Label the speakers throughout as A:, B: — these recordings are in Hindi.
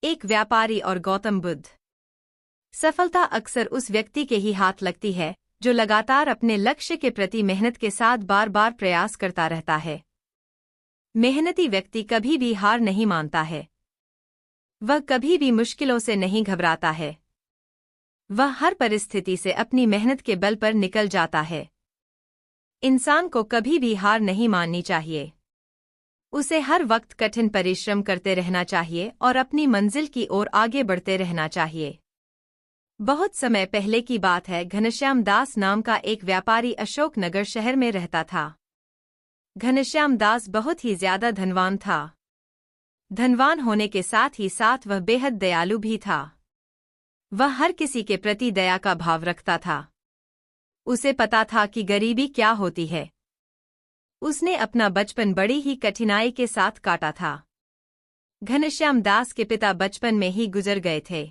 A: एक व्यापारी और गौतम बुद्ध। सफलता अक्सर उस व्यक्ति के ही हाथ लगती है जो लगातार अपने लक्ष्य के प्रति मेहनत के साथ बार बार प्रयास करता रहता है। मेहनती व्यक्ति कभी भी हार नहीं मानता है। वह कभी भी मुश्किलों से नहीं घबराता है। वह हर परिस्थिति से अपनी मेहनत के बल पर निकल जाता है। इंसान को कभी भी हार नहीं माननी चाहिए। उसे हर वक्त कठिन परिश्रम करते रहना चाहिए और अपनी मंजिल की ओर आगे बढ़ते रहना चाहिए। बहुत समय पहले की बात है, घनश्याम दास नाम का एक व्यापारी अशोकनगर शहर में रहता था। घनश्याम दास बहुत ही ज्यादा धनवान था। धनवान होने के साथ ही साथ वह बेहद दयालु भी था। वह हर किसी के प्रति दया का भाव रखता था। उसे पता था कि गरीबी क्या होती है। उसने अपना बचपन बड़ी ही कठिनाई के साथ काटा था। घनश्याम दास के पिता बचपन में ही गुजर गए थे।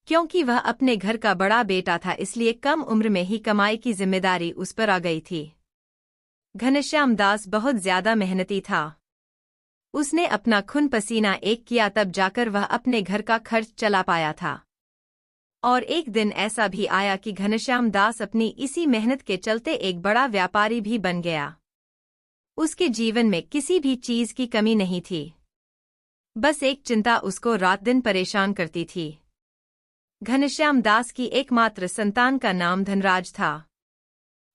A: क्योंकि वह अपने घर का बड़ा बेटा था, इसलिए कम उम्र में ही कमाई की जिम्मेदारी उस पर आ गई थी। घनश्याम दास बहुत ज्यादा मेहनती था। उसने अपना खून पसीना एक किया, तब जाकर वह अपने घर का खर्च चला पाया था। और एक दिन ऐसा भी आया कि घनश्याम दास अपनी इसी मेहनत के चलते एक बड़ा व्यापारी भी बन गया। उसके जीवन में किसी भी चीज की कमी नहीं थी। बस एक चिंता उसको रात दिन परेशान करती थी। घनश्याम दास की एकमात्र संतान का नाम धनराज था।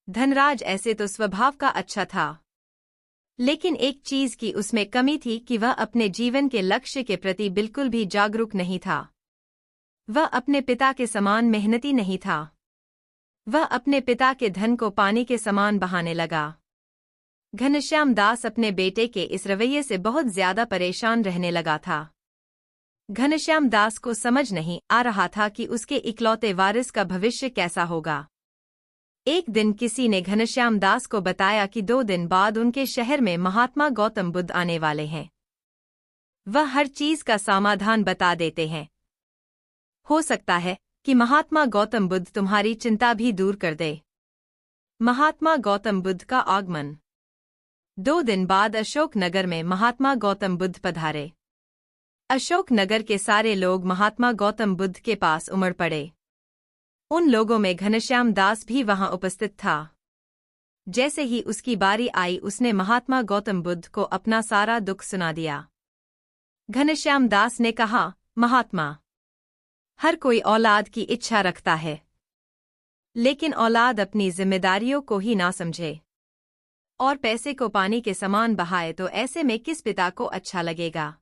A: धनराज ऐसे तो स्वभाव का अच्छा था, लेकिन एक चीज की उसमें कमी थी कि वह अपने जीवन के लक्ष्य के प्रति बिल्कुल भी जागरूक नहीं था। वह अपने पिता के समान मेहनती नहीं था। वह अपने पिता के धन को पानी के समान बहाने लगा। घनश्याम दास अपने बेटे के इस रवैये से बहुत ज्यादा परेशान रहने लगा था। घनश्याम दास को समझ नहीं आ रहा था कि उसके इकलौते वारिस का भविष्य कैसा होगा। एक दिन किसी ने घनश्याम दास को बताया कि 2 दिन बाद उनके शहर में महात्मा गौतम बुद्ध आने वाले हैं। वह हर चीज का समाधान बता देते हैं। हो सकता है कि महात्मा गौतम बुद्ध तुम्हारी चिंता भी दूर कर दे। महात्मा गौतम बुद्ध का आगमन। 2 दिन बाद अशोकनगर में महात्मा गौतम बुद्ध पधारे। अशोकनगर के सारे लोग महात्मा गौतम बुद्ध के पास उमड़ पड़े। उन लोगों में घनश्याम दास भी वहां उपस्थित था। जैसे ही उसकी बारी आई, उसने महात्मा गौतम बुद्ध को अपना सारा दुख सुना दिया। घनश्याम दास ने कहा, महात्मा, हर कोई औलाद की इच्छा रखता है, लेकिन औलाद अपनी जिम्मेदारियों को ही ना समझे और पैसे को पानी के समान बहाए, तो ऐसे में किस पिता को अच्छा लगेगा?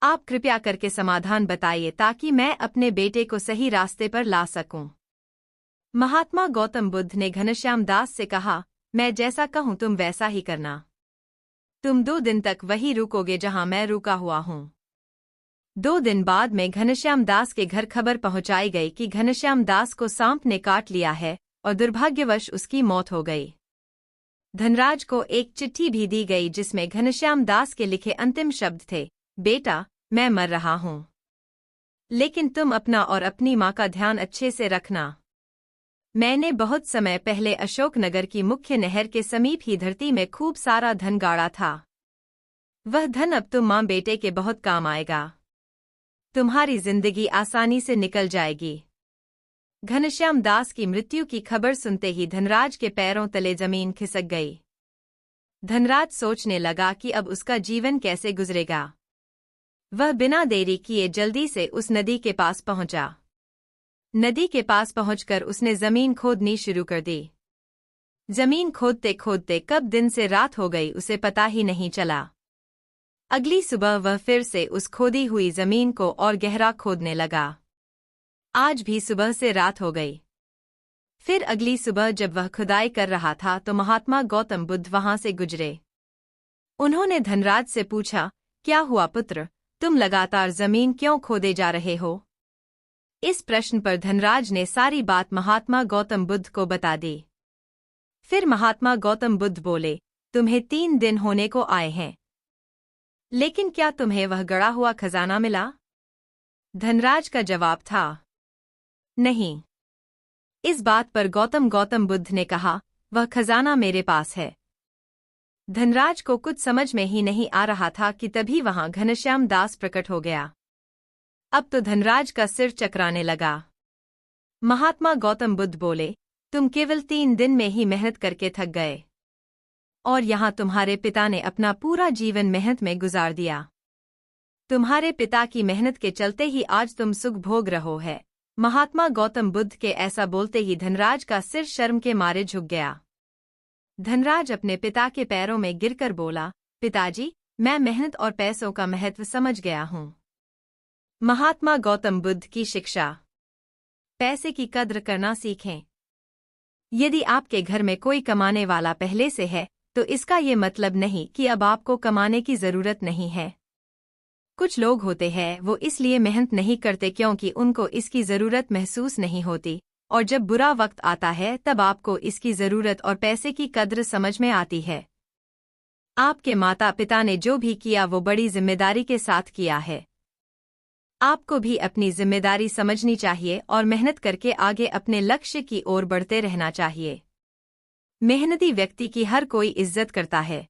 A: आप कृपया करके समाधान बताइए ताकि मैं अपने बेटे को सही रास्ते पर ला सकूं। महात्मा गौतम बुद्ध ने घनश्याम दास से कहा, मैं जैसा कहूं तुम वैसा ही करना। तुम 2 दिन तक वही रुकोगे जहां मैं रुका हुआ हूं। 2 दिन बाद में घनश्याम दास के घर खबर पहुंचाई गई कि घनश्याम दास को सांप ने काट लिया है और दुर्भाग्यवश उसकी मौत हो गई। धनराज को एक चिट्ठी भी दी गई जिसमें घनश्याम दास के लिखे अंतिम शब्द थे, बेटा, मैं मर रहा हूं, लेकिन तुम अपना और अपनी मां का ध्यान अच्छे से रखना। मैंने बहुत समय पहले अशोकनगर की मुख्य नहर के समीप ही धरती में खूब सारा धन गाड़ा था। वह धन अब तुम मां बेटे के बहुत काम आएगा। तुम्हारी जिंदगी आसानी से निकल जाएगी। घनश्याम दास की मृत्यु की खबर सुनते ही धनराज के पैरों तले जमीन खिसक गई। धनराज सोचने लगा कि अब उसका जीवन कैसे गुजरेगा। वह बिना देरी किए जल्दी से उस नदी के पास पहुंचा। नदी के पास पहुंचकर उसने जमीन खोदनी शुरू कर दी। जमीन खोदते खोदते कब दिन से रात हो गई उसे पता ही नहीं चला। अगली सुबह वह फिर से उस खोदी हुई जमीन को और गहरा खोदने लगा। आज भी सुबह से रात हो गई। फिर अगली सुबह जब वह खुदाई कर रहा था तो महात्मा गौतम बुद्ध वहां से गुजरे। उन्होंने धनराज से पूछा, क्या हुआ पुत्र, तुम लगातार जमीन क्यों खोदे जा रहे हो? इस प्रश्न पर धनराज ने सारी बात महात्मा गौतम बुद्ध को बता दी। फिर महात्मा गौतम बुद्ध बोले, तुम्हें 3 दिन होने को आए हैं, लेकिन क्या तुम्हें वह गड़ा हुआ खजाना मिला? धनराज का जवाब था, नहीं। इस बात पर गौतम बुद्ध ने कहा, वह खजाना मेरे पास है। धनराज को कुछ समझ में ही नहीं आ रहा था कि तभी वहां घनश्याम दास प्रकट हो गया। अब तो धनराज का सिर चकराने लगा। महात्मा गौतम बुद्ध बोले, तुम केवल 3 दिन में ही मेहनत करके थक गए। और यहाँ तुम्हारे पिता ने अपना पूरा जीवन मेहनत में गुजार दिया। तुम्हारे पिता की मेहनत के चलते ही आज तुम सुख भोग रहो है। महात्मा गौतम बुद्ध के ऐसा बोलते ही धनराज का सिर शर्म के मारे झुक गया। धनराज अपने पिता के पैरों में गिरकर बोला, पिताजी, मैं मेहनत और पैसों का महत्व समझ गया हूँ। महात्मा गौतम बुद्ध की शिक्षा। पैसे की कद्र करना सीखें। यदि आपके घर में कोई कमाने वाला पहले से है, तो इसका ये मतलब नहीं कि अब आपको कमाने की जरूरत नहीं है। कुछ लोग होते हैं वो इसलिए मेहनत नहीं करते क्योंकि उनको इसकी जरूरत महसूस नहीं होती, और जब बुरा वक्त आता है तब आपको इसकी जरूरत और पैसे की कद्र समझ में आती है। आपके माता पिता ने जो भी किया वो बड़ी जिम्मेदारी के साथ किया है। आपको भी अपनी जिम्मेदारी समझनी चाहिए और मेहनत करके आगे अपने लक्ष्य की ओर बढ़ते रहना चाहिए। मेहनती व्यक्ति की हर कोई इज्जत करता है।